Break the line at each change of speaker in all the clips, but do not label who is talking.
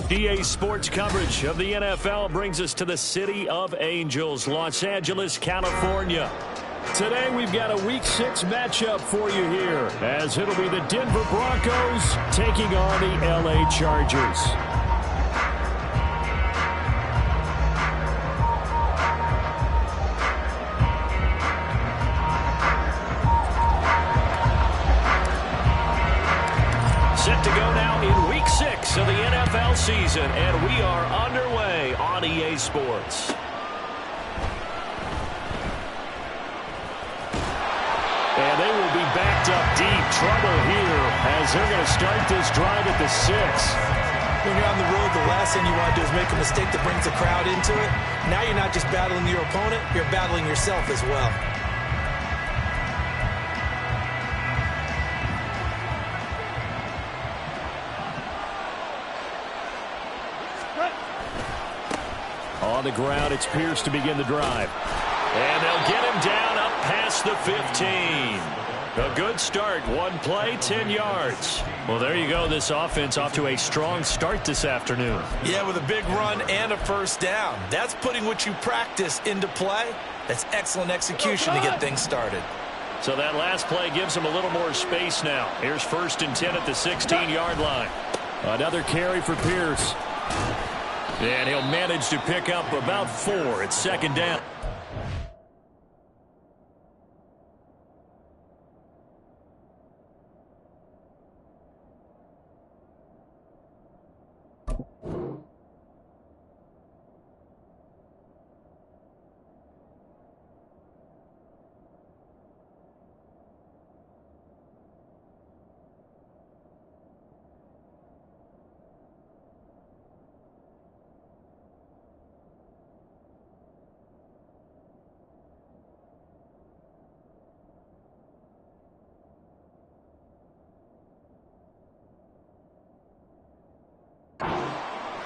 DA Sports coverage of the NFL brings us to the City of Angels, Los Angeles, California. Today we've got a Week 6 matchup for you here, as it'll be the Denver Broncos taking on the LA Chargers. Set to go now in Week 6 of the NFL season, and we are underway on EA Sports. And they will be backed up deep. Trouble here as they're going to start this drive at the 6.
When you're on the road, the last thing you want to do is make a mistake that brings the crowd into it. Now you're not just battling your opponent, you're battling yourself as well.
On the ground, it's Pierce to begin the drive. And they'll get him down up past the 15. A good start. One play, 10 yards. Well, there you go. This offense off to a strong start this afternoon.
Yeah, with a big run and a first down. That's putting what you practice into play. That's excellent execution to get things started.
So that last play gives him a little more space now. Here's 1st and 10 at the 16-yard line. Another carry for Pierce. And he'll manage to pick up about 4 at 2nd down.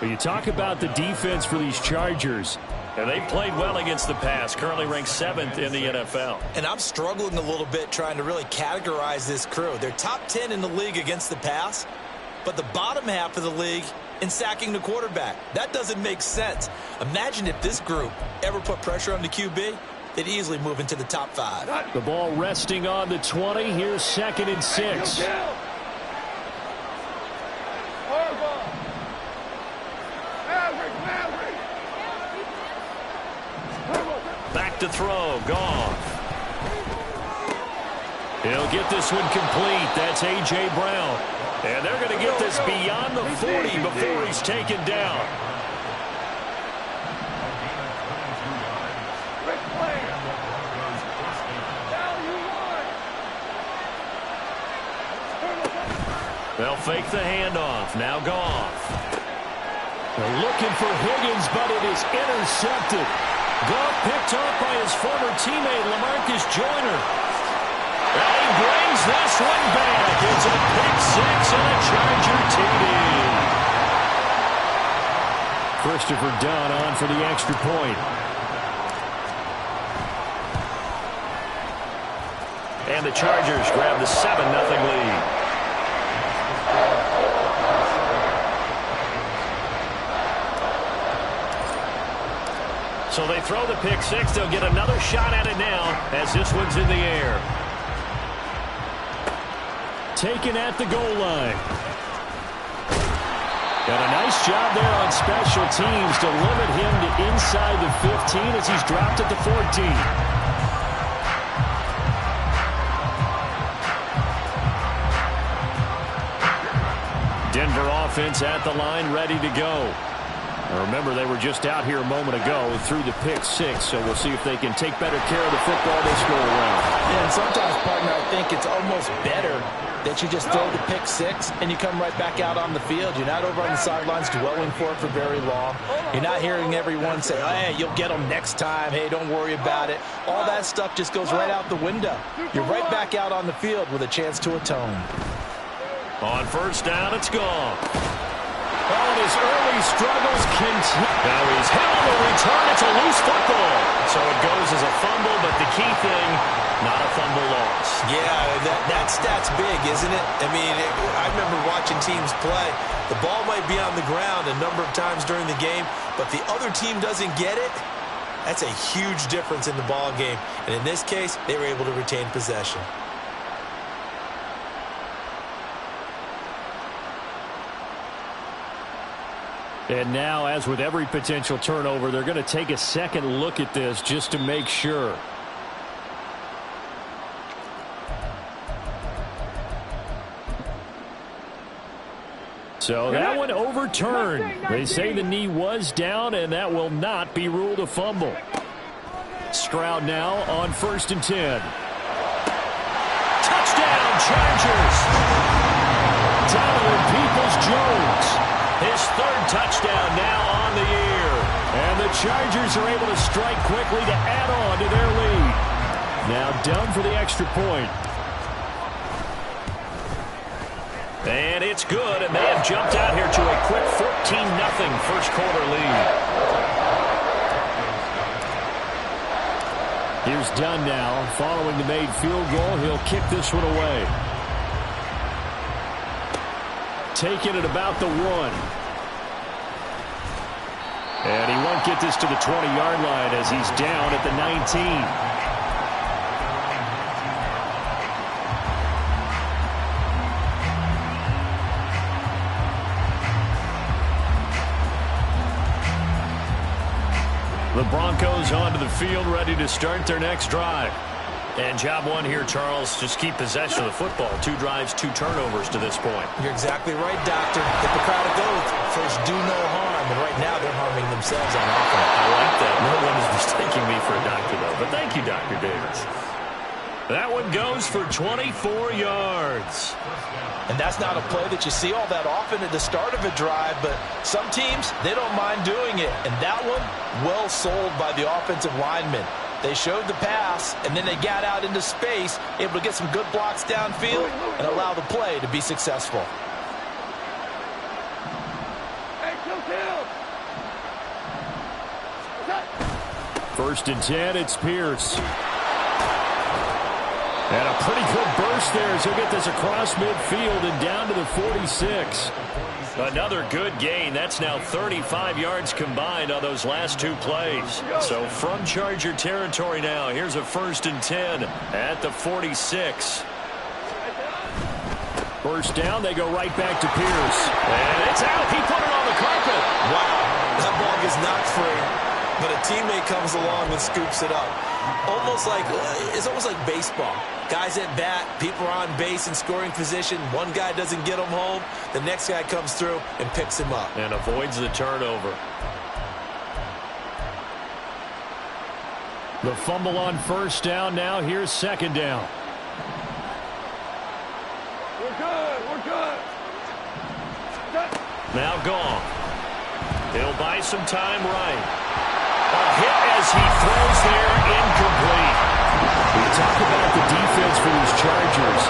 But you talk about the defense for these Chargers, and they've played well against the pass, currently ranked 7th in the NFL.
And I'm struggling a little bit trying to really categorize this crew. They're top 10 in the league against the pass, but the bottom half of the league in sacking the quarterback. That doesn't make sense. Imagine if this group ever put pressure on the QB, they'd easily move into the top 5.
The ball resting on the 20. Here's 2nd and 6. Back to throw. Goff. He'll get this one complete. That's A.J. Brown. And they're going to get this beyond the 40 before he's taken down. They'll fake the handoff. Now Goff. They're looking for Higgins, but it is intercepted. Goff picked off by his former teammate, LaMarcus Joyner. And he brings this one back. It's a pick 6 and a Charger TD. Christopher Dunn on for the extra point. And the Chargers grab the 7-0 lead. So they throw the pick 6. They'll get another shot at it now as this one's in the air. Taken at the goal line. And a nice job there on special teams to limit him to inside the 15 as he's dropped at the 14. Denver offense at the line, ready to go. Remember, they were just out here a moment ago through the pick 6, so we'll see if they can take better care of the football this go around.
Yeah, and sometimes, partner, I think it's almost better that you just throw the pick 6 and you come right back out on the field. You're not over on the sidelines dwelling for it for very long. You're not hearing everyone say, oh, hey, you'll get them next time. Hey, don't worry about it. All that stuff just goes right out the window. You're right back out on the field with a chance to atone.
On 1st down, it's gone. Oh, and his early struggles continue. Now he's hit on the return. It's a loose football. So it goes as a fumble, but the key thing, not a fumble loss.
Yeah, that stat's big, isn't it? I mean, I remember watching teams play. The ball might be on the ground a number of times during the game, but the other team doesn't get it. That's a huge difference in the ball game. And in this case, they were able to retain possession.
And now, as with every potential turnover, they're going to take a second look at this just to make sure. So that one overturned. They say the knee was down, and that will not be ruled a fumble. Stroud now on 1st and 10. Touchdown, Chargers! Donovan Peoples-Jones. His 3rd touchdown now on the year. And the Chargers are able to strike quickly to add on to their lead. Now down for the extra point. And it's good, and they have jumped out here to a quick 14-0 first quarter lead. Here's Dunn now. Following the made field goal, he'll kick this one away. Taking it about the 1. And he won't get this to the 20-yard line as he's down at the 19. The Broncos onto the field, ready to start their next drive. And job one here, Charles, just keep possession of the football. 2 drives, 2 turnovers to this point.
You're exactly right, Doctor. Hippocratic oath. First, do no harm. And right now, they're harming themselves on offense.
I like that. No one is mistaking me for a doctor, though. But thank you, Dr. Davis. That one goes for 24 yards.
And that's not a play that you see all that often at the start of a drive, but some teams, they don't mind doing it. And that one, well sold by the offensive lineman. They showed the pass, and then they got out into space, able to get some good blocks downfield and allow the play to be successful.
First and 10, it's Pierce. And a pretty good burst there as he'll get this across midfield and down to the 46. Another good gain. That's now 35 yards combined on those last 2 plays. So from Charger territory now, here's a 1st and 10 at the 46. First down, they go right back to Pierce. And it's out. He put it on the carpet.
Wow, that ball is not free, but a teammate comes along and scoops it up. It's almost like baseball. Guys at bat, people are on base in scoring position. One guy doesn't get him home. The next guy comes through and picks him up.
And avoids the turnover. The fumble on first down. Now here's second down.
We're good.
Now gone. He'll buy some time right. A hit as he throws there, incomplete. We talk about the defense for these Chargers.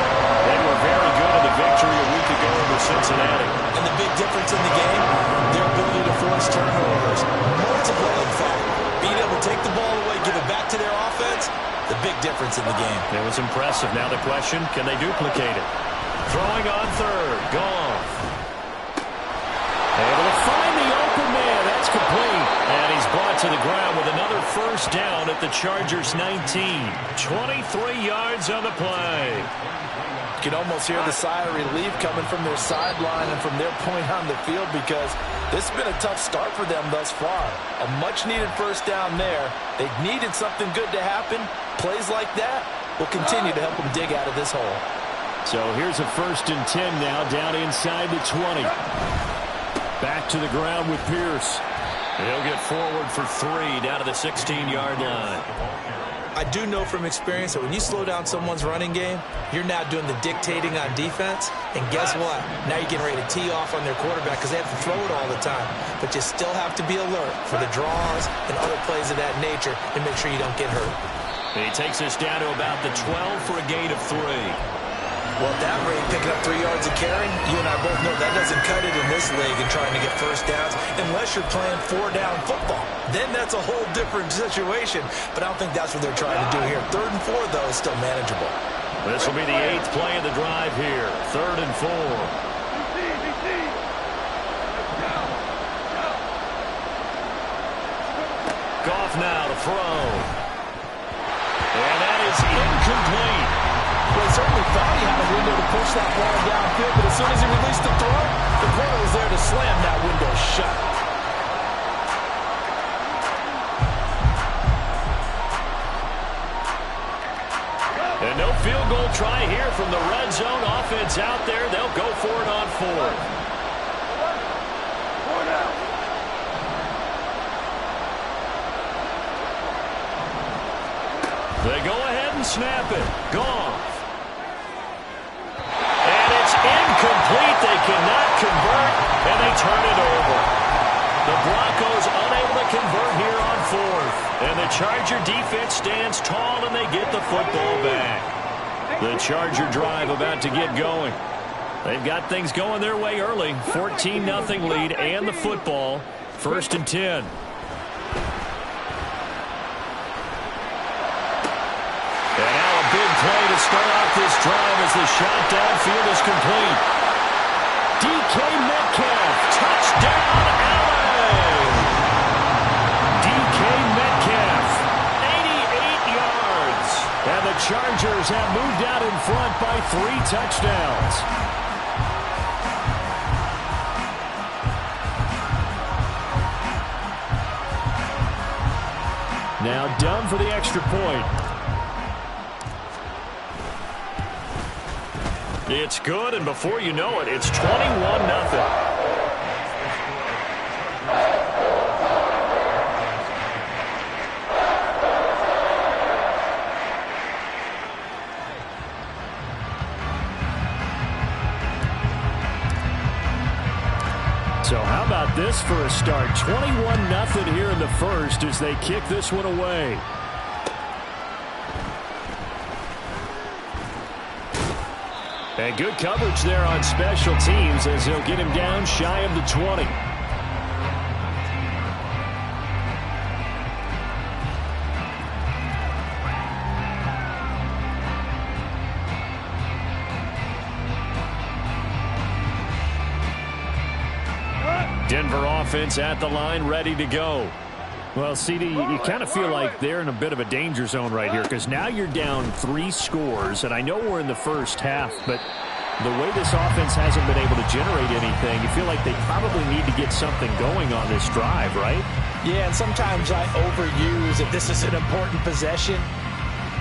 They were very good in the victory a week ago over Cincinnati.
And the big difference in the game, their ability to force turnovers. Multiple, in fact. Being able to take the ball away, give it back to their offense, the big difference in the game.
It was impressive. Now the question, can they duplicate it? Throwing on third, Goff. Able to find the open man. That's complete. And he's brought to the ground with another first down at the Chargers 19. 23 yards on the play.
You can almost hear the sigh of relief coming from their sideline and from their point on the field because this has been a tough start for them thus far. A much-needed first down there. They needed something good to happen. Plays like that will continue to help them dig out of this hole.
So here's a 1st and 10 now down inside the 20. Back to the ground with Pierce. He'll get forward for 3 down to the 16-yard line.
I do know from experience that when you slow down someone's running game, you're now doing the dictating on defense. And guess what? Now you're getting ready to tee off on their quarterback because they have to throw it all the time. But you still have to be alert for the draws and other plays of that nature and make sure you don't get hurt.
He takes us down to about the 12 for a gain of 3.
Well, at that rate, picking up 3 yards a carry, you and I both know that doesn't cut it in this league and trying to get first downs unless you're playing 4-down football. Then that's a whole different situation, but I don't think that's what they're trying to do here. 3rd and 4, though, is still manageable.
This will be the 8th play of the drive here. 3rd and 4. Goff now to throw. And that is incomplete.
Well, he certainly thought he had a window to push that ball downfield, but as soon as he released the throw, the corner was there to slam that window shut.
And no field goal try here from the red zone. Offense out there. They'll go for it on 4th. They go ahead and snap it. Goff. And it's incomplete. They cannot convert, and they turn it over. The Broncos unable to convert here on 4th. And the Charger defense stands tall, and they get the football back. The Charger drive about to get going. They've got things going their way early. 14-0 lead and the football. 1st and 10. Play to start off this drive as the shot downfield is complete. DK Metcalf, touchdown, LA! DK Metcalf, 88 yards. And the Chargers have moved out in front by 3 touchdowns. Now Dunn for the extra point. It's good, and before you know it, it's 21-0. So how about this for a start? 21-0 here in the first as they kick this one away. And good coverage there on special teams as they'll get him down shy of the 20. Denver offense at the line, ready to go. Well, CD, you kind of feel like they're in a bit of a danger zone right here because now you're down 3 scores, and I know we're in the first half, but the way this offense hasn't been able to generate anything, you feel like they probably need to get something going on this drive, right?
Yeah, and sometimes I overuse that this is an important possession,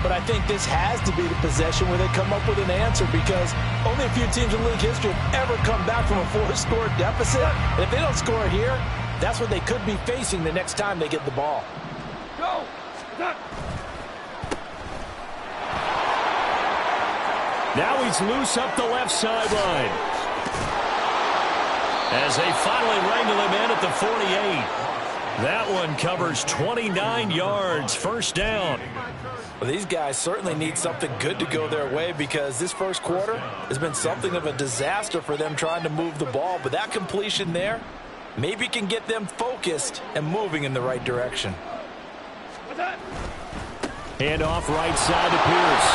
but I think this has to be the possession where they come up with an answer because only a few teams in league history have ever come back from a 4-score deficit. And if they don't score here, that's what they could be facing the next time they get the ball.
Go!
Now he's loose up the left sideline. As they finally wrangle him in at the 48. That one covers 29 yards. First down.
Well, these guys certainly need something good to go their way because this first quarter has been something of a disaster for them trying to move the ball. But that completion there maybe can get them focused and moving in the right direction.
Hand off right side to Pierce.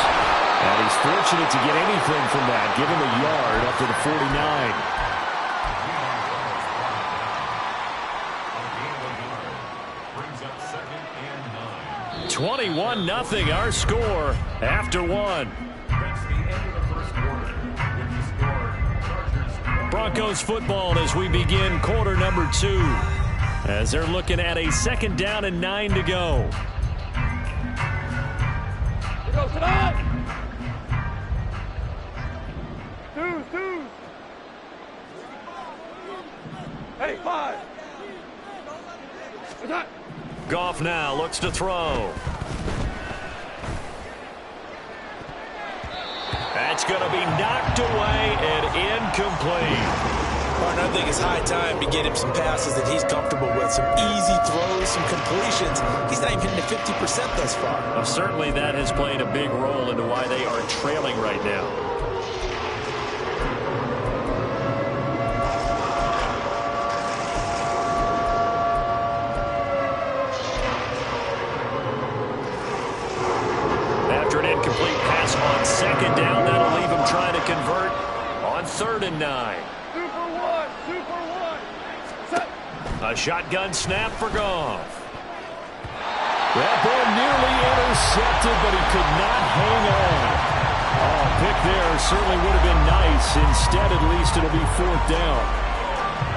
And he's fortunate to get anything from that. Give him a yard up to the 49. 21-0 our score after 1. Broncos football as we begin quarter number 2. As they're looking at a 2nd down and 9 to go.
Go tonight! Two. Hey, 5.
Goff now looks to throw. That's going to be knocked away and incomplete.
Partner, I think it's high time to get him some passes that he's comfortable with. Some easy throws, some completions. He's not even hitting the 50% thus far.
Well, certainly that has played a big role into why they are trailing right now. and 9.
Super one. Set.
A shotgun snap for Goff. That ball nearly intercepted, but he could not hang on. Oh, pick there certainly would have been nice. Instead, at least it'll be 4th down.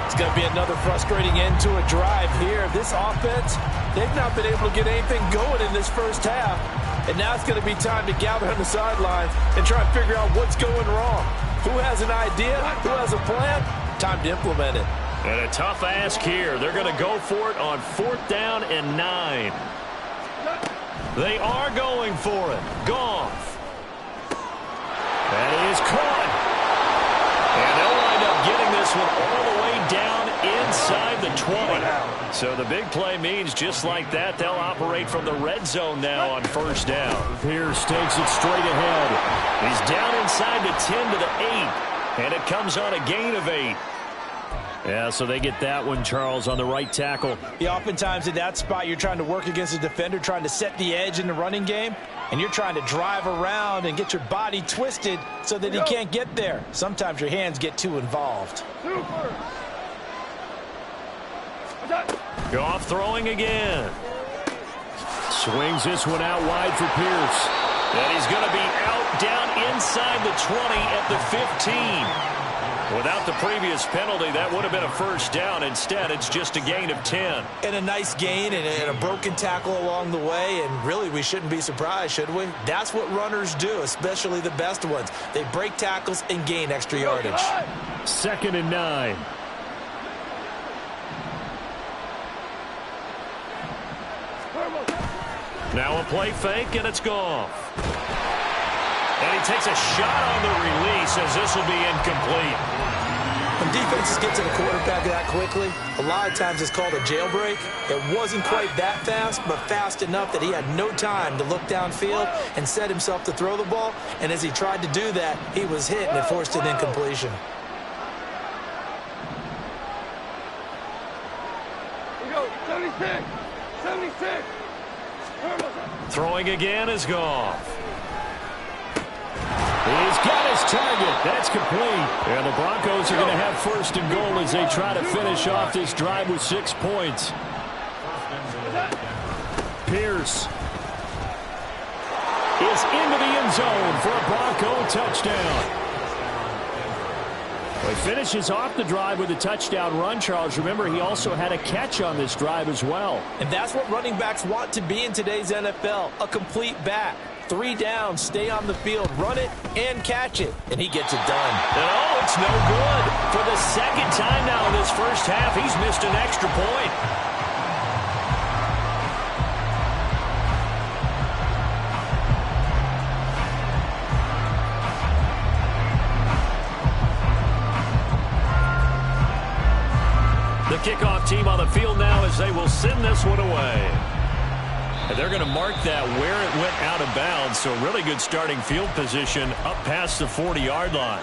It's going to be another frustrating end to a drive here. This offense, they've not been able to get anything going in this first half. And now it's going to be time to gather on the sidelines and try and figure out what's going wrong. Who has an idea? Who has a plan? Time to implement it.
And a tough ask here. They're going to go for it on 4th down and 9. They are going for it. Goff. That is caught. And they'll wind up getting this one all the way down inside the 20. So the big play means just like that, they'll operate from the red zone now on 1st down. Pierce takes it straight ahead. He's down inside the 10 to the 8. And it comes on a gain of 8. Yeah, so they get that one, Charles, on the right tackle.
Yeah, oftentimes in that spot, you're trying to work against a defender, trying to set the edge in the running game, and you're trying to drive around and get your body twisted so that he can't get there. Sometimes your hands get too involved.
Super.
Goff throwing again. Swings this one out wide for Pierce. And he's going to be out down inside the 20 at the 15. Without the previous penalty, that would have been a 1st down. Instead, it's just a gain of 10.
And a nice gain and a broken tackle along the way. And really, we shouldn't be surprised, should we? That's what runners do, especially the best ones. They break tackles and gain extra yardage.
2nd and 9. Now a play fake, and it's Goff. And he takes a shot on the release as this will be incomplete.
When defenses get to the quarterback that quickly, a lot of times it's called a jailbreak. It wasn't quite that fast, but fast enough that he had no time to look downfield and set himself to throw the ball. And as he tried to do that, he was hit and it forced an incompletion.
Here we go. 76. 76.
Throwing again is Goff. He's got his target. That's complete. And the Broncos are going to have 1st and goal as they try to finish off this drive with 6 points. Pierce is into the end zone for a Bronco touchdown. Well, he finishes off the drive with a touchdown run, Charles. Remember, he also had a catch on this drive as well.
And that's what running backs want to be in today's NFL, a complete back. 3 down, stay on the field, run it, and catch it. And he gets it done.
And oh, it's no good. For the 2nd time now in this first half, he's missed an extra point. The kickoff team on the field now as they will send this one away. And they're going to mark that where it went out of bounds. So really good starting field position up past the 40-yard line.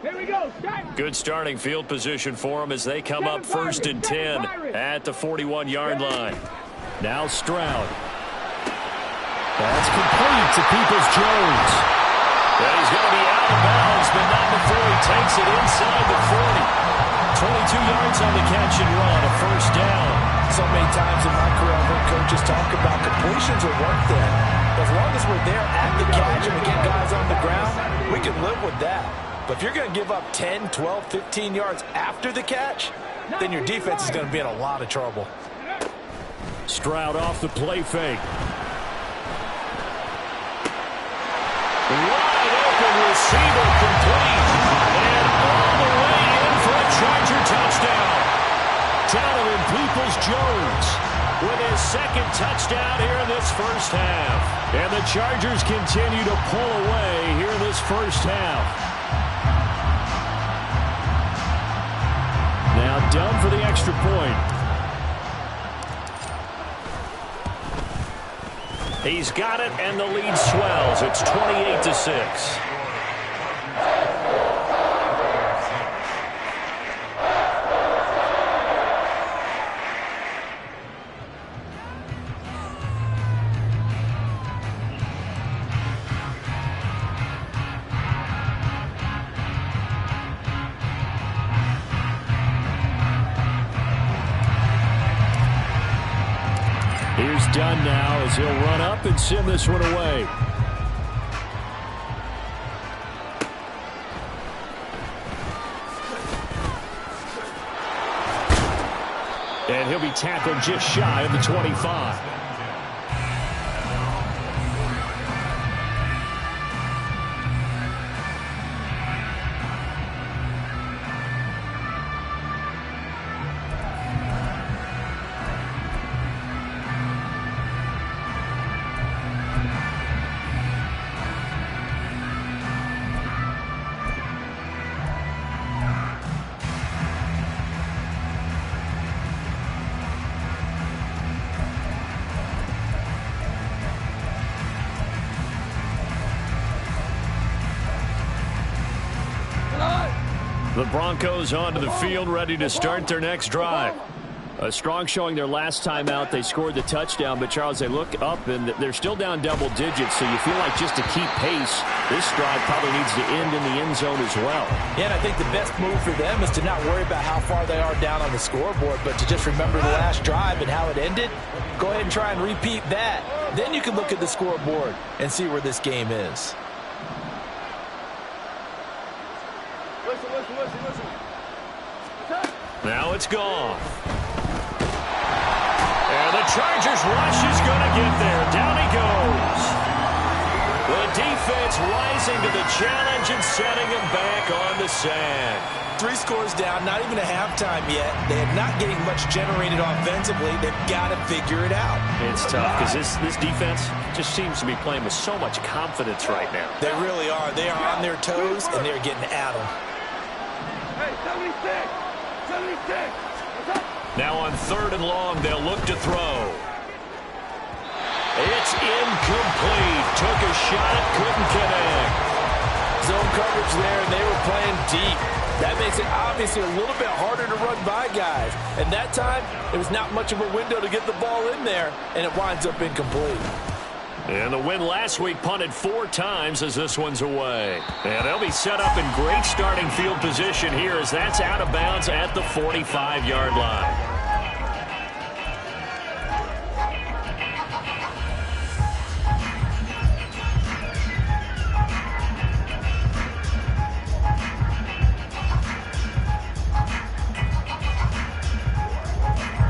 Here we go. Start.
Good starting field position for them as they come up 1st and 10 at the 41-yard line. Now Stroud. That's complete to Peoples-Jones. And he's going to be out of bounds, but not before he takes it inside the 40. 22 yards on the catch and run, a 1st down.
So many times in my career, I've heard coaches talk about completions are one thing. As long as we're there at the catch and we get guys on the ground, we can live with that. But if you're going to give up 10, 12, 15 yards after the catch, then your defense is going to be in a lot of trouble.
Stroud off the play fake. Wide open receiver complete. And all the way in for a Charger touchdown. Donovan Peoples-Jones with his 2nd touchdown here in this first half. And the Chargers continue to pull away here in this first half. Now done for the extra point. He's got it, and the lead swells. It's 28-6. done now as he'll run up and send this one away. And he'll be tackled just shy of the 25. The Broncos onto the field, ready to start their next drive. A strong showing their last time out. They scored the touchdown, but, Charles, they look up, and they're still down double digits, so you feel like just to keep pace, this drive probably needs to end in the end zone as well.
Yeah, and I think the best move for them is to not worry about how far they are down on the scoreboard, but to just remember the last drive and how it ended. Go ahead and try and repeat that. Then you can look at the scoreboard and see where this game is.
Now it's gone. And the Chargers rush is going to get there. Down he goes. The defense rising to the challenge and setting him back on the sand.
3 scores down, not even a halftime yet. They are not getting much generated offensively. They've got to figure it out.
It's tough because this defense just seems to be playing with so much confidence right now.
They really are. They are on their toes, and they're getting at them.
Hey, 76! 76!
Now on 3rd and long, they'll look to throw. It's incomplete. Took a shot, couldn't connect.
Zone coverage there, and they were playing deep. That makes it obviously a little bit harder to run by guys. And that time, it was not much of a window to get the ball in there, and it winds up incomplete.
And the win last week punted 4 times as this one's away. And they'll be set up in great starting field position here as that's out of bounds at the 45-yard line.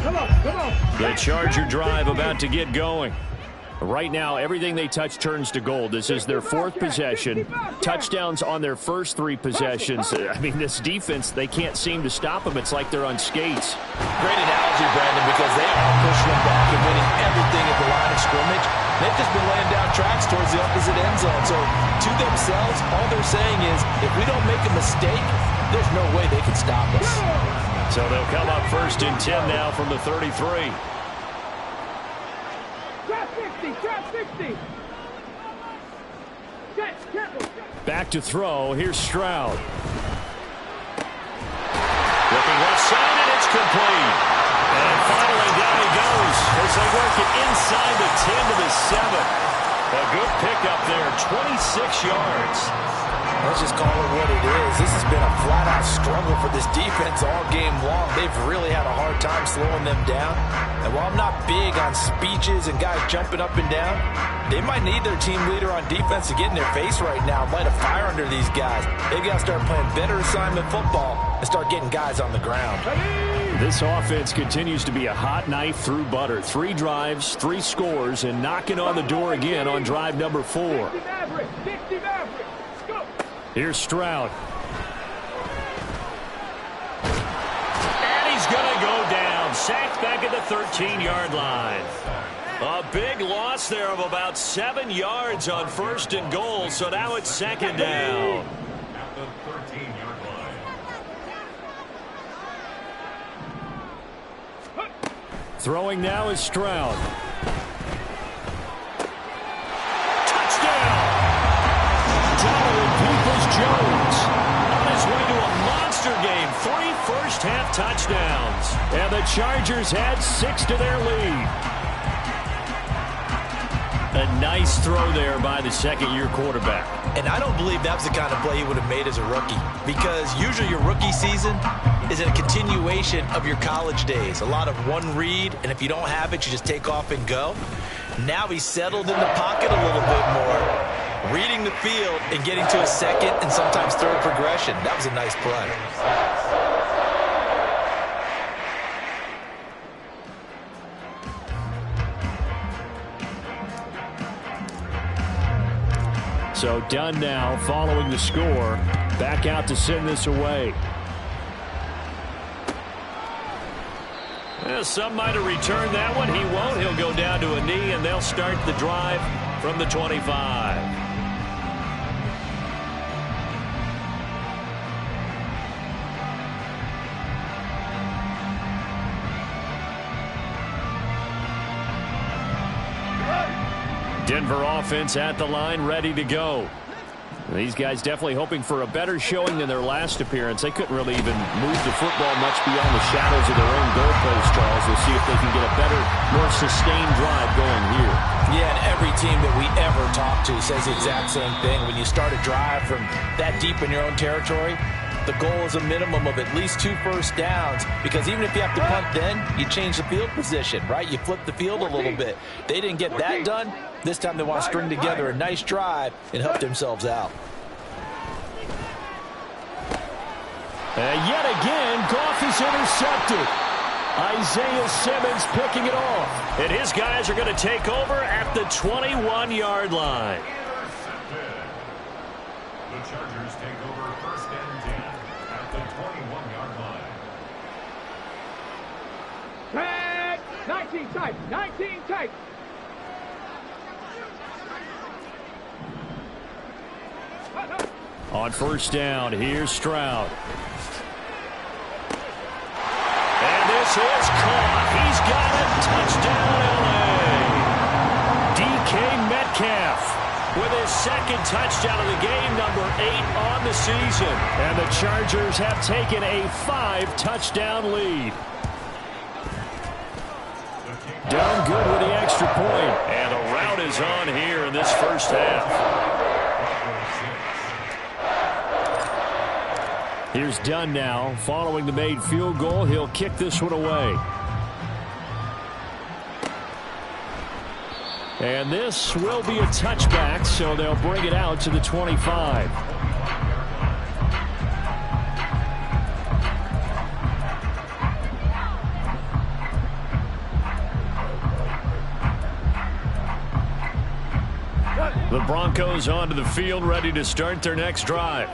Come on, come on!
The Charger drive about to get going. Right now, everything they touch turns to gold. This is their 4th possession. Touchdowns on their first 3 possessions. I mean, this defense, they can't seem to stop them. It's like they're on skates.
Great analogy, Brandon, because they are pushing them back and winning everything at the line of scrimmage. They've just been laying down tracks towards the opposite end zone. So, to themselves, all they're saying is, if we don't make a mistake, there's no way they can stop us.
So they'll come up 1st and 10 now from the 33.
Drop 60!
Back to throw. Here's Stroud. Looking left side, and it's complete. And finally, down he goes as they work it inside the 10 to the 7. A good pickup there, 26 yards.
Let's just call it what it is. This has been a flat-out struggle for this defense all game long. They've really had a hard time slowing them down. And while I'm not big on speeches and guys jumping up and down, they might need their team leader on defense to get in their face right now, light a fire under these guys. They've got to start playing better assignment football and start getting guys on the ground.
This offense continues to be a hot knife through butter. 3 drives, 3 scores, and knocking on the door again on drive number 4. Here's Stroud. And he's going to go down. Sacked back at the 13-yard line. A big loss there of about 7 yards on 1st and goal, so now it's 2nd down.
At the 13-yard line.
Throwing now is Stroud. Touchdown! Jones on his way to a monster game. 3 first-half touchdowns. And the Chargers add 6 to their lead. A nice throw there by the 2nd-year quarterback.
And I don't believe that's the kind of play he would have made as a rookie. Because usually your rookie season, is a continuation of your college days. A lot of one read, and if you don't have it, you just take off and go. Now he's settled in the pocket a little bit more, reading the field and getting to a second and sometimes third progression. That was a nice play.
So done now following the score. Back out to send this away. Well, some might have returned that one. He won't. He'll go down to a knee, and they'll start the drive from the 25. Denver offense at the line, ready to go. These guys definitely hoping for a better showing than their last appearance. They couldn't really even move the football much beyond the shadows of their own goalpost, Charles. We'll see if they can get a better, more sustained drive going here.
Yeah, and every team that we ever talk to says the exact same thing. When you start a drive from that deep in your own territory, the goal is a minimum of at least 2 first downs, because even if you have to punt then, you change the field position, right? You flip the field a little bit. They didn't get that done. This time they want to string together a nice drive and help themselves out.
And yet again, Goff is intercepted. Isaiah Simmons picking it off. And his guys are going to take over at the 21-yard line.
The Chargers take over first and 10 at the 21-yard line.
Tag! 19 tight! 19 tight!
On first down, here's Stroud. And this is caught. He's got it. Touchdown, L.A. DK Metcalf with his second touchdown of the game, number 8 on the season. And the Chargers have taken a 5-touchdown lead. Done good with the extra point. And the route is on here in this first half. Here's Dunn now. Following the made field goal, he'll kick this one away. And this will be a touchback, so they'll bring it out to the 25. The Broncos onto the field, ready to start their next drive.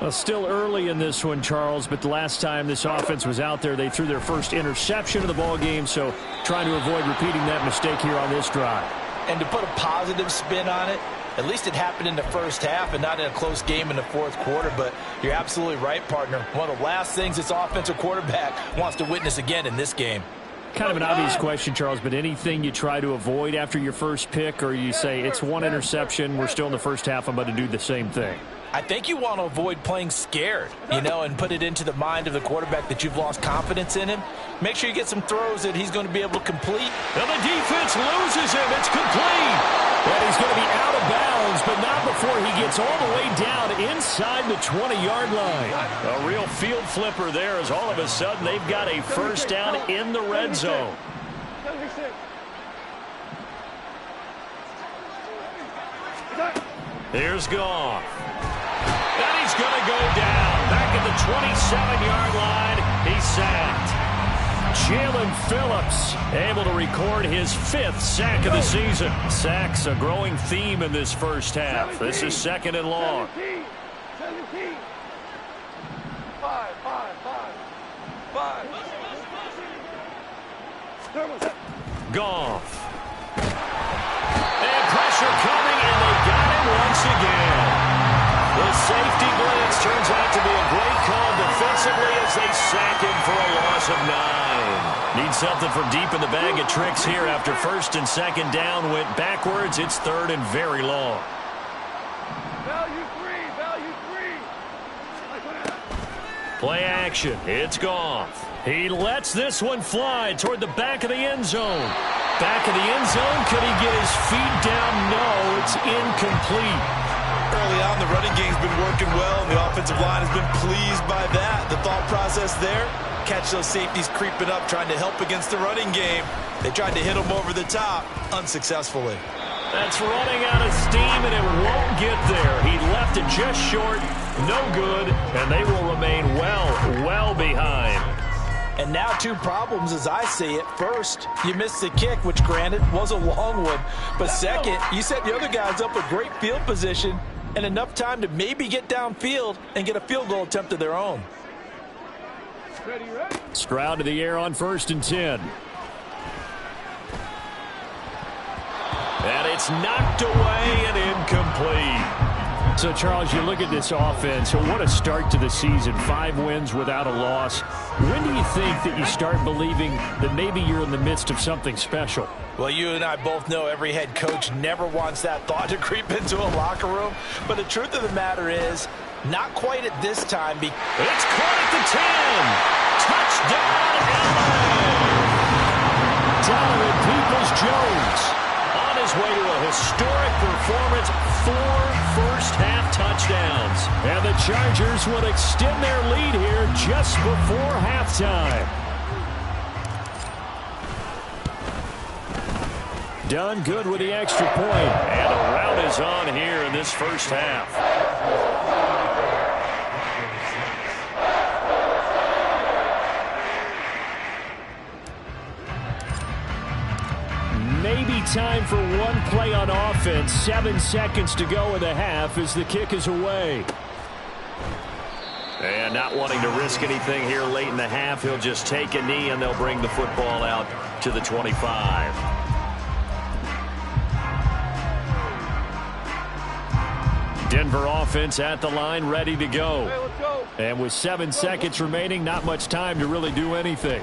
Well, still early in this one, Charles, but the last time this offense was out there, they threw their first interception of the ball game, so trying to avoid repeating that mistake here on this drive.
And to put a positive spin on it, at least it happened in the first half and not in a close game in the fourth quarter, but you're absolutely right, partner. One of the last things this offensive quarterback wants to witness again in this game.
Kind of an obvious question, Charles, but anything you try to avoid after your first pick, or you say it's one interception, we're still in the first half, I'm about to do the same thing?
I think you want to avoid playing scared, and put it into the mind of the quarterback that you've lost confidence in him. Make sure you get some throws that he's going to be able to complete.
Now the defense loses him. It's complete. And he's going to be out of bounds, but not before he gets all the way down inside the 20-yard line. A real field flipper there, as all of a sudden they've got a first down in the red zone. Here's Goff. And he's going to go down. Back at the 27-yard line. He's sacked. Jalen Phillips able to record his 5th sack of the season. Sacks a growing theme in this first half. This is second and long.
17. 5.
Goff. And pressure coming, and they got him once again. The safety blitz turns out to be a great call defensively as they sack him for a loss of 9. Need something from deep in the bag of tricks here after first and second down went backwards. It's third and very long.
Value 3.
Play action. It's Goff. He lets this one fly toward the back of the end zone. Back of the end zone. Could he get his feet down? No, it's incomplete.
Early on, the running game's been working well, and the offensive line has been pleased by that. The thought process there, catch those safeties creeping up, trying to help against the running game. They tried to hit them over the top, unsuccessfully.
That's running out of steam, and it won't get there. He left it just short, no good, and they will remain well behind.
And now two problems as I see it. First, you missed the kick, which granted was a long one. But second, you set the other guys up with great field position and enough time to maybe get downfield and get a field goal attempt of their own.
Stroud to the air on 1st and 10. And it's knocked away and incomplete. So, Charles, you look at this offense, so what a start to the season. 5 wins without a loss. When do you think that you start believing that maybe you're in the midst of something special?
Well, you and I both know every head coach never wants that thought to creep into a locker room. But the truth of the matter is, not quite at this time.
It's caught at the 10. Touchdown, LA! Donovan Peoples-Jones on his way to a historic performance, 4 first-half touchdowns. And the Chargers would extend their lead here just before halftime. Done good with the extra point. And a rout is on here in this first half. Maybe time for one play on offense. 7 seconds to go in the half as the kick is away. And not wanting to risk anything here late in the half, he'll just take a knee and they'll bring the football out to the 25. Denver offense at the line, ready to go.
Hey, let's go.
And with 7 seconds remaining, not much time to really do anything.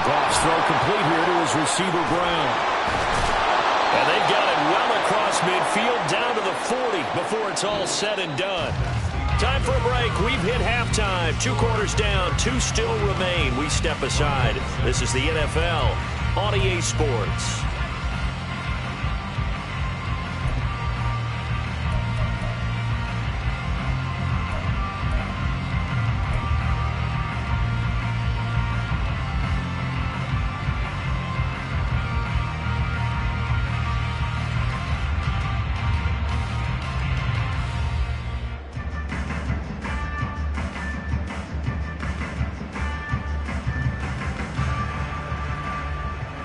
Goff's throw complete here to his receiver, Brown. And they've got it well across midfield, down to the 40 before it's all said and done. Time for a break. We've hit halftime. 2 quarters down, 2 still remain. We step aside. This is the NFL on EA Sports.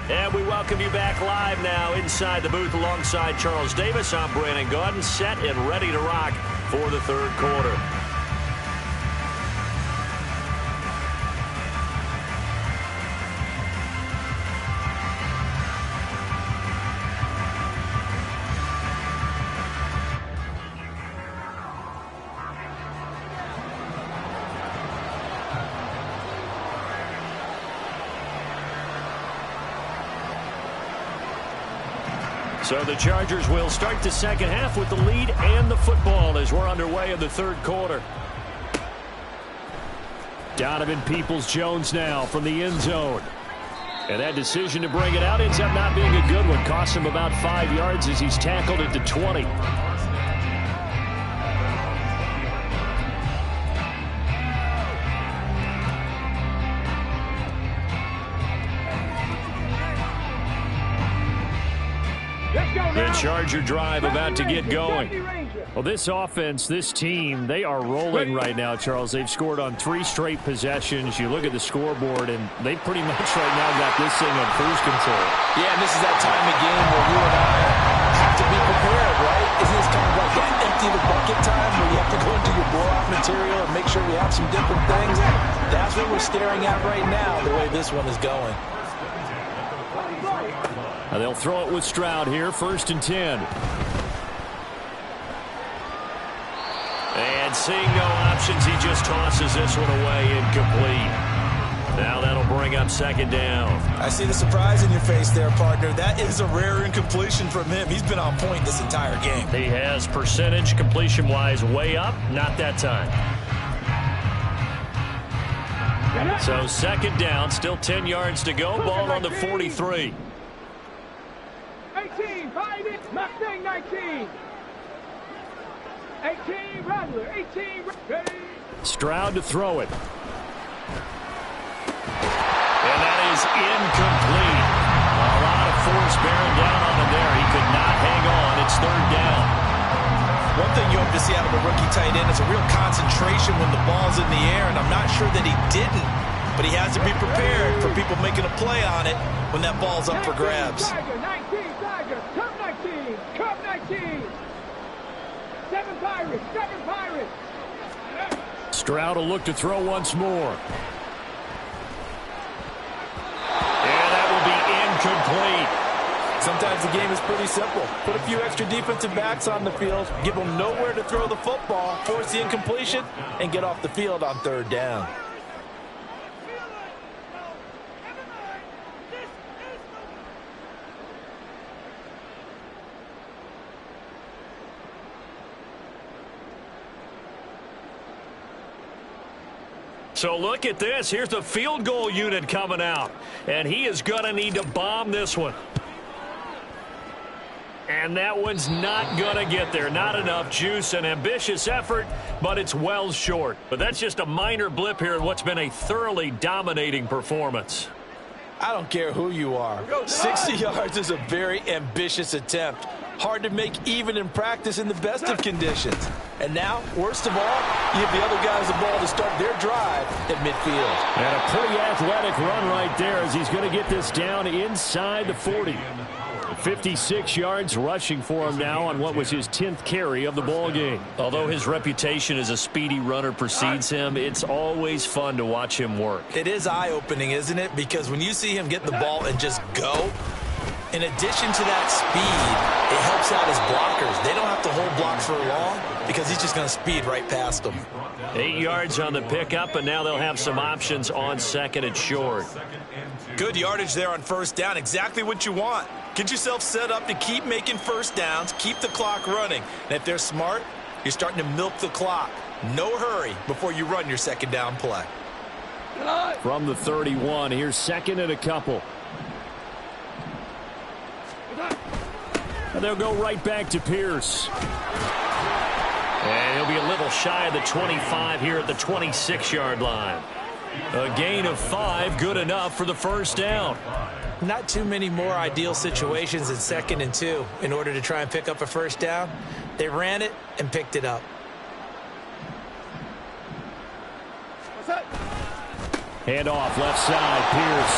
And we welcome you back live now inside the booth alongside Charles Davis. I'm Brandon Gaudin, set and ready to rock for the 3rd quarter. So the Chargers will start the second half with the lead and the football as we're underway in the 3rd quarter. Donovan Peoples-Jones now from the end zone. And that decision to bring it out ends up not being a good one. Cost him about 5 yards as he's tackled at the 20. The Charger drive about to get going. Well, this offense, this team, they are rolling right now, Charles. They've scored on 3 straight possessions. You look at the scoreboard, and they pretty much right now got this thing on cruise control.
Yeah, and this is that time of game where you and I have to be prepared, right? Isn't this kind of like that empty the bucket time where you have to go into your blowout material and make sure we have some different things? That's what we're staring at right now, the way this one is going.
Now they'll throw it with Stroud here, 1st and 10. And seeing no options, he just tosses this one away, incomplete. Now that'll bring up 2nd down.
I see the surprise in your face there, partner. That is a rare incompletion from him. He's been on point this entire game.
He has percentage completion-wise way up, not that time. So 2nd down, still 10 yards to go, ball on the 43.
18, find it, Mustang 19. 18, Rattler, 18, ready.
Stroud to throw it. And that is incomplete. A lot of force bearing down on him there. He could not hang on. It's third down.
One thing you hope to see out of a rookie tight end is a real concentration when the ball's in the air, and I'm not sure that he didn't, but he has to be prepared for people making a play on it when that ball's up for grabs.
19, Tiger, come 19, come 19. 7 Pirates, 7 Pirates.
Stroud will look to throw once more. And that will be incomplete.
Sometimes the game is pretty simple. Put a few extra defensive backs on the field, give them nowhere to throw the football, force the incompletion, and get off the field on third down.
So look at this. Here's the field goal unit coming out. And he is going to need to bomb this one. And that one's not going to get there. Not enough juice. An ambitious effort, but it's well short. But that's just a minor blip here in what's been a thoroughly dominating performance.
I don't care who you are. 60 yards is a very ambitious attempt. Hard to make even in practice in the best of conditions. And now, worst of all, you give the other guys the ball to start their drive at midfield.
And a pretty athletic run right there as he's going to get this down inside the 40. 56 yards rushing for him now on what was his 10th carry of the ball game. Although his reputation as a speedy runner precedes him, it's always fun to watch him work.
It is eye-opening, isn't it? Because when you see him get the ball and just go, in addition to that speed, it helps out his blockers. They don't have to hold blocks for long because he's just going to speed right past them.
8 yards on the pickup, and now they'll have some options on second and short.
Good yardage there on first down. Exactly what you want. Get yourself set up to keep making first downs, keep the clock running. And if they're smart, you're starting to milk the clock. No hurry before you run your second down play.
From the 31, here's second and a couple. And they'll go right back to Pierce. And he'll be a little shy of the 25 here at the 26-yard line. A gain of 5, good enough for the first down.
Not too many more ideal situations in second and 2 in order to try and pick up a first down. They ran it and picked it up.
Hand off left side, Pierce.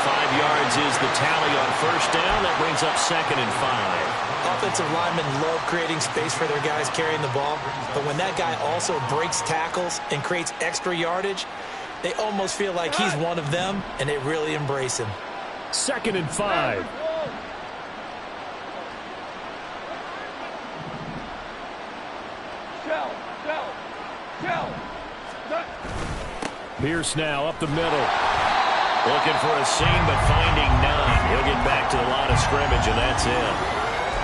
5 yards is the tally on first down. That brings up second and 5.
Offensive linemen love creating space for their guys carrying the ball, but when that guy also breaks tackles and creates extra yardage, they almost feel like he's one of them, and they really embrace him.
Second and 5. Pierce now up the middle. Looking for a seam, but finding none. He'll get back to the line of scrimmage, and that's it.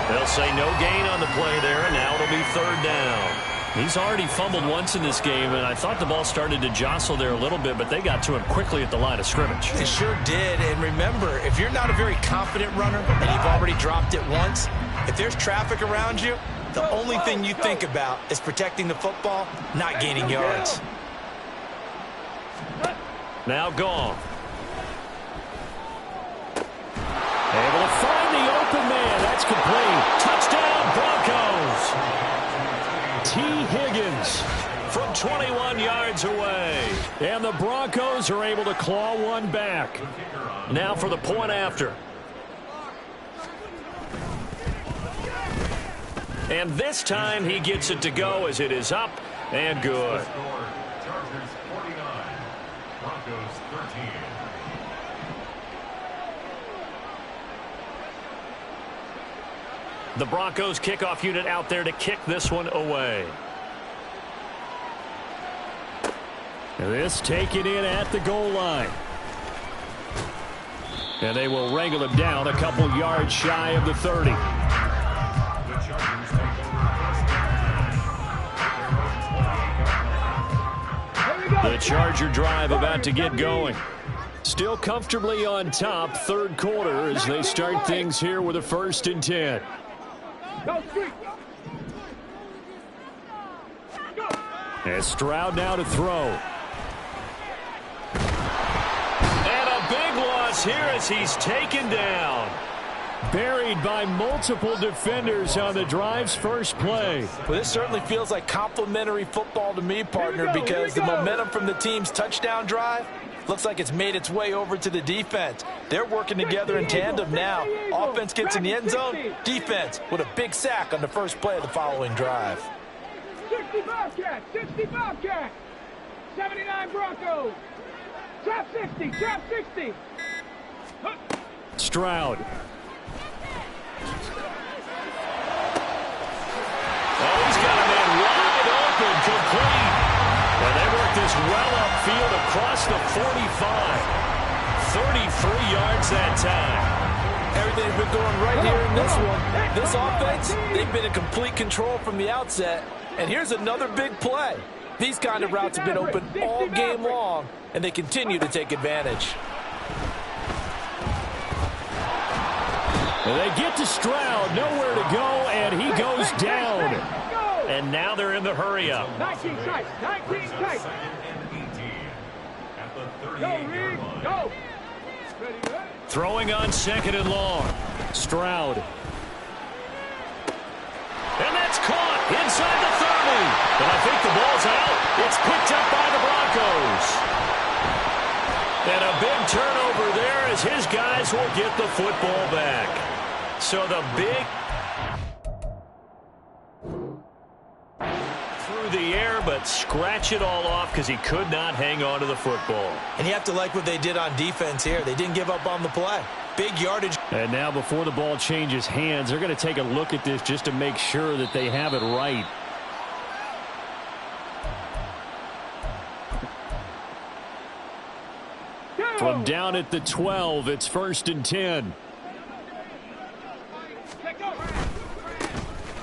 They'll say no gain on the play there, and now it'll be third down. He's already fumbled once in this game, and I thought the ball started to jostle there a little bit, but they got to him quickly at the line of scrimmage.
They sure did, and remember, if you're not a very confident runner and you've already dropped it once, if there's traffic around you, the only thing you think about is protecting the football, not gaining yards.
Now gone. Able to find the open man. That's complete. Touchdown, Broncos. T. Higgins from 21 yards away. And the Broncos are able to claw one back. Now for the point after. And this time he gets it to go as it is up and good.
Chargers 49, Broncos 13.
The Broncos kickoff unit out there to kick this one away. This taken in at the goal line. And they will wrangle him down a couple yards shy of the 30. The Charger drive about to get going. Still comfortably on top, third quarter as they start things here with a 1st and 10.
Go, street.
And Stroud now to throw. And a big loss here as he's taken down. Buried by multiple defenders on the drive's first play.
Well, this certainly feels like complimentary football to me, partner, because the momentum from the team's touchdown drive looks like it's made its way over to the defense. They're working together in tandem now. Offense gets in the end zone. Defense with a big sack on the first play of the following drive.
60 Bobcats, 60 Bobcats, 79 Broncos. Trap 60, trap 60.
Stroud. Oh, he's got a man wide open, complete. And they work this well upfield across the 45. 33 yards that time.
Everything's been going right here in this one. This offense, they've been in complete control from the outset. And here's another big play. These kind of routes have been open all game long, and they continue to take advantage.
And they get to Stroud, nowhere to go, and he goes down. And now they're in the hurry-up.
19 tight, 19 tight. Go, Reed, go.
Throwing on 2nd and long. Stroud. And that's caught inside the 30. And I think the ball's out. It's picked up by the Broncos. And a big turnover there as his guys will get the football back. So the big through the air, but scratch it all off because he could not hang on to the football.
And you have to like what they did on defense here. They didn't give up on the play. Big yardage.
And now before the ball changes hands, they're going to take a look at this just to make sure that they have it right. From down at the 12, it's 1st and 10.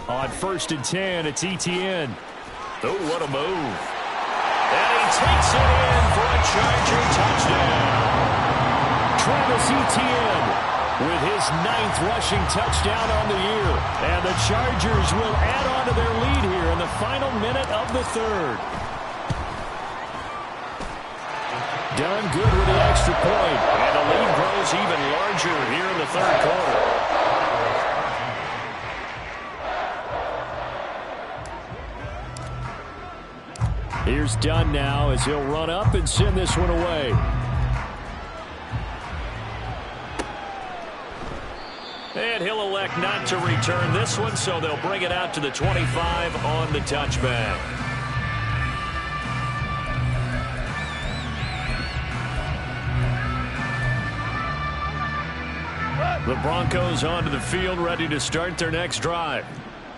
On 1st and 10, it's Etienne. Oh, what a move. And he takes it in for a Charger touchdown. Travis Etienne with his 9th rushing touchdown on the year. And the Chargers will add on to their lead here in the final minute of the 3rd. Done good with the extra point. And the lead grows even larger here in the 3rd quarter. Here's Dunn now as he'll run up and send this one away. And he'll elect not to return this one, so they'll bring it out to the 25 on the touchback. The Broncos onto the field, ready to start their next drive.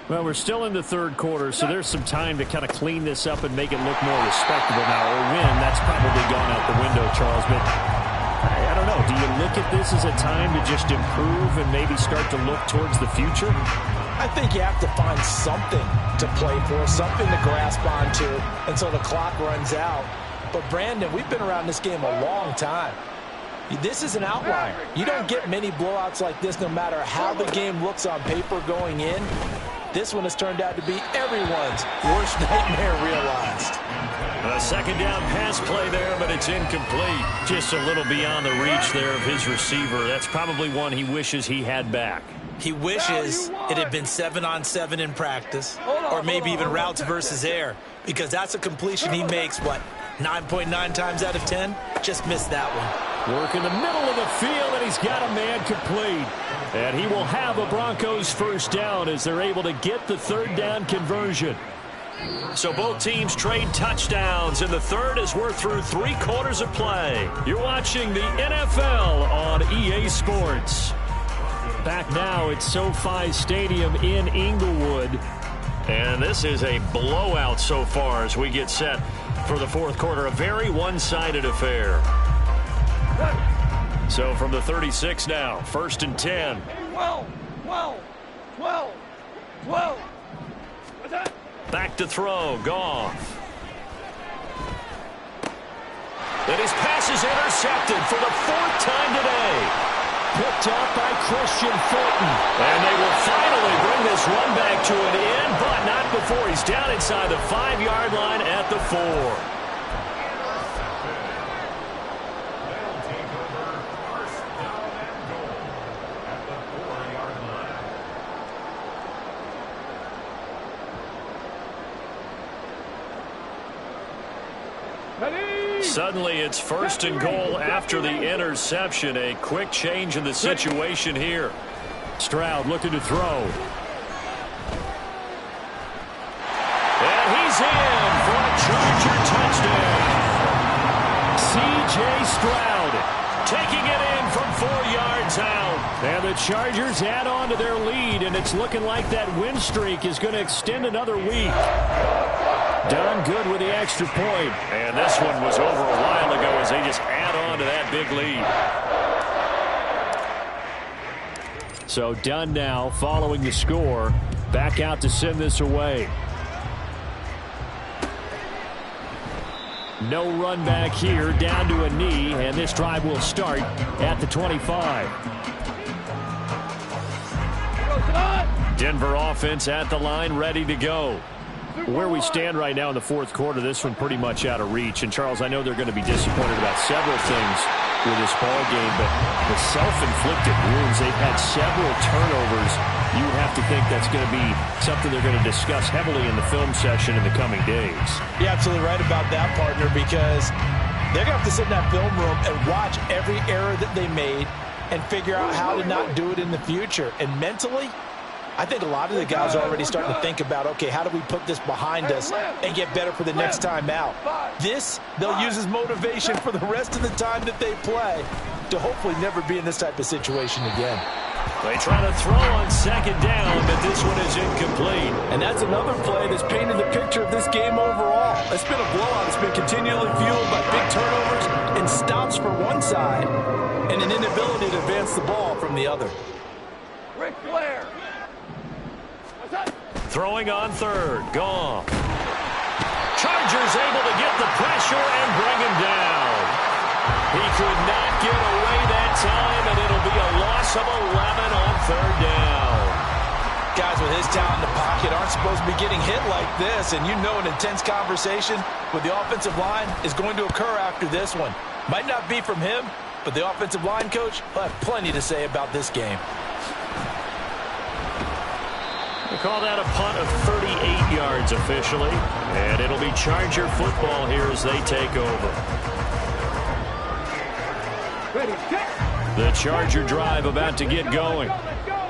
Well, we're still in the 3rd quarter, so there's some time to kind of clean this up and make it look more respectable now. Or win, that's probably gone out the window, Charles. But I don't know. Do you look at this as a time to just improve and maybe start to look towards the future?
I think you have to find something to play for, something to grasp onto until the clock runs out. But, Brandon, we've been around this game a long time. This is an outlier. You don't get many blowouts like this no matter how the game looks on paper going in. This one has turned out to be everyone's worst nightmare realized.
A 2nd down pass play there, but it's incomplete. Just a little beyond the reach there of his receiver. That's probably one he wishes he had back.
He wishes it had been 7-on-7 in practice, or maybe even routes versus air, because that's a completion he makes, what, 9.9 times out of 10? Just missed that one.
Work in the middle of the field, and he's got a man complete. And he will have a Broncos 1st down as they're able to get the 3rd down conversion. So both teams trade touchdowns, and the 3rd as we're through 3 quarters of play. You're watching the NFL on EA Sports. Back now at SoFi Stadium in Inglewood. And this is a blowout so far as we get set for the 4th quarter. A very one-sided affair. So from the 36 now, 1st and 10.
12.
Back to throw, Goff. And his pass is intercepted for the 4th time today. Picked up by Christian Fulton. And they will finally bring this run back to an end, but not before before he's down inside the 5-yard line at the 4.
They'll take over first down and goal at the 4-yard line.
Suddenly it's first and goal after the interception. A quick change in the situation here. Stroud looking to throw. And he's in for a Charger touchdown. C.J. Stroud taking it in from 4 yards out. And the Chargers add on to their lead, and it's looking like that win streak is going to extend another week. Done good with the extra point. And this one was over a while ago as they just add on to that big lead. So done now following the score. Back out to send this away. No run back here, down to a knee, and this drive will start at the 25. Denver offense at the line, ready to go. Where we stand right now in the fourth quarter, this one pretty much out of reach. And, Charles, I know they're going to be disappointed about several things with this ball game, but the self-inflicted wounds, they've had several turnovers. You have to think that's going to be something they're going to discuss heavily in the film session in the coming days.
You're absolutely right about that, partner, because they're going to have to sit in that film room and watch every error that they made and figure out how to not do it in the future. And mentally, I think a lot of the guys are already starting to think about, okay, how do we put this behind us and get better for the next time out? This, they'll use as motivation for the rest of the time that they play to hopefully never be in this type of situation again.
They try to throw on second down, but this one is incomplete.
And that's another play that's painted the picture of this game overall. It's been a blowout. It's been continually fueled by big turnovers and stops for one side and an inability to advance the ball from the other.
Ric Flair.
Throwing on third. Gone. Chargers able to get the pressure and bring him down. He could not get away that time, and it'll be a loss of 11 on third down.
Guys with his talent in the pocket aren't supposed to be getting hit like this, and you know an intense conversation with the offensive line is going to occur after this one. Might not be from him, but the offensive line coach will have plenty to say about this game.
They call that a punt of 38 yards officially, and it'll be Charger football here as they take over. The Charger drive about to get going.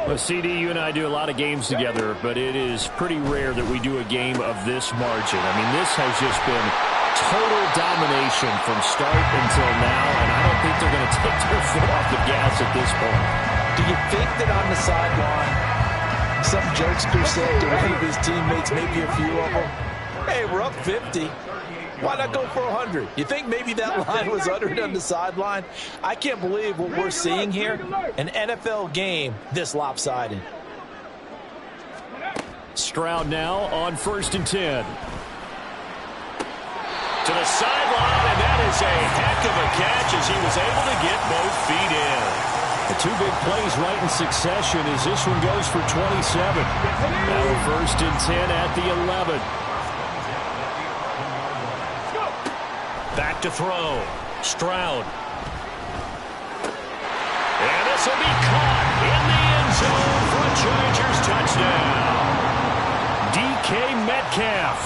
Well, CD, you and I do a lot of games together, but it is pretty rare that we do a game of this margin. I mean, this has just been total domination from start until now, and I don't think they're going to take their foot off the gas at this point.
Do you think that on the sideline, some jokester said to one of his teammates, maybe a few of them, hey, we're up 50. Why not go for 100? You think maybe that line was uttered on the sideline? I can't believe what we're seeing here. An NFL game this lopsided.
Stroud now on 1st and 10. To the sideline, and that is a heck of a catch as he was able to get both feet in. The two big plays right in succession as this one goes for 27. Now 1st and 10 at the 11. Back to throw. Stroud. And this will be caught in the end zone for a Chargers touchdown. DK Metcalf,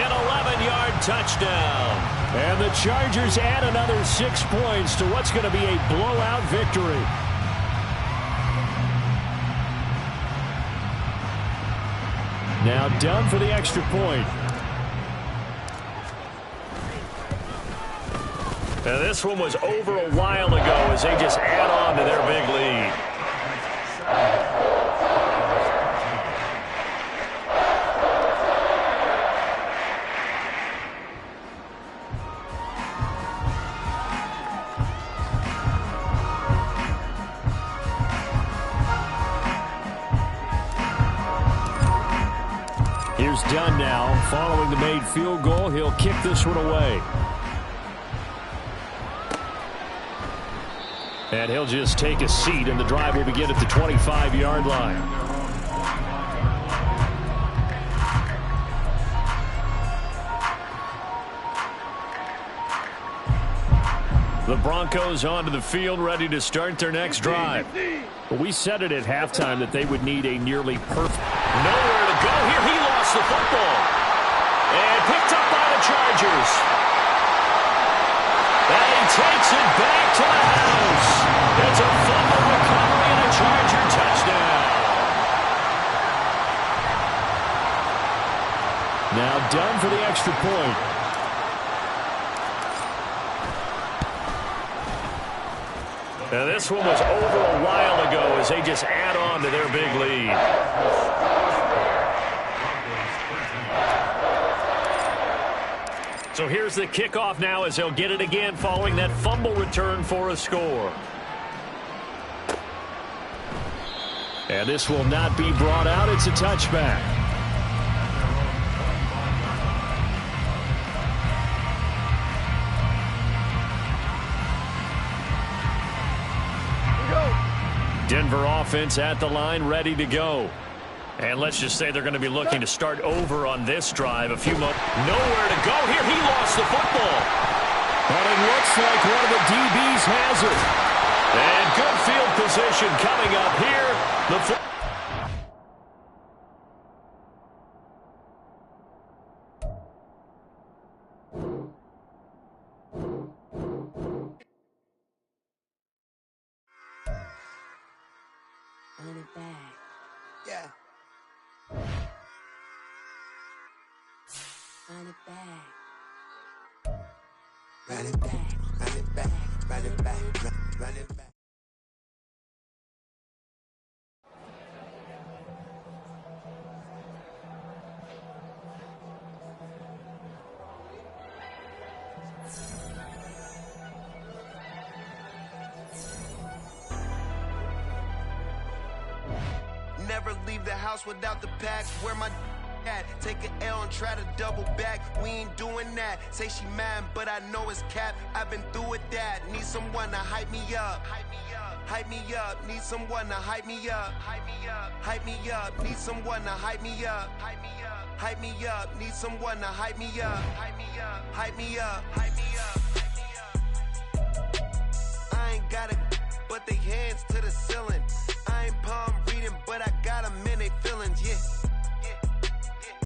an 11-yard touchdown. And the Chargers add another 6 points to what's going to be a blowout victory. Now done for the extra point. Now this one was over a while ago as they just add on to their big lead. Here's Dunn now. Following the made field goal, he'll kick this one away. And he'll just take a seat, and the drive will begin at the 25-yard line. The Broncos onto the field, ready to start their next drive.
But we said it at halftime that they would need a nearly perfect.
Nowhere to go here. He lost the football. And picked up by the Chargers. And he takes it back to the house. It's a fumble recovery and a Charger touchdown.
Now done for the extra point.
Now this one was over a while ago as they just add on to their big lead. So here's the kickoff now as they'll get it again following that fumble return for a score.
And this will not be brought out. It's a touchback.
Denver offense at the line, ready to go. And let's just say they're going to be looking to start over on this drive. A few more. Nowhere to go here. He lost the football.
But it looks like one of the DBs has it.
And good field position coming up here.
Run it back.
Yeah.
Run it back.
Run it back. Run it back. Run it back. Run it back. Never leave the house without the pack. Where my at? Take an L and try to double back. We ain't doing that. Say she mad, but I know it's cap. I've been through with that. Need someone to hype me up. Hype me up. Hype me up. Need someone to hype me up. Hype me up. Hype me up. Need someone to hype me up. Hype me up. Hype me up. Need someone to hype me up. Hype me up. Hype me up. Hype me up. I ain't got it, but they hands to the ceiling. I ain't palm reading, but I got 'em in they feelings, yeah.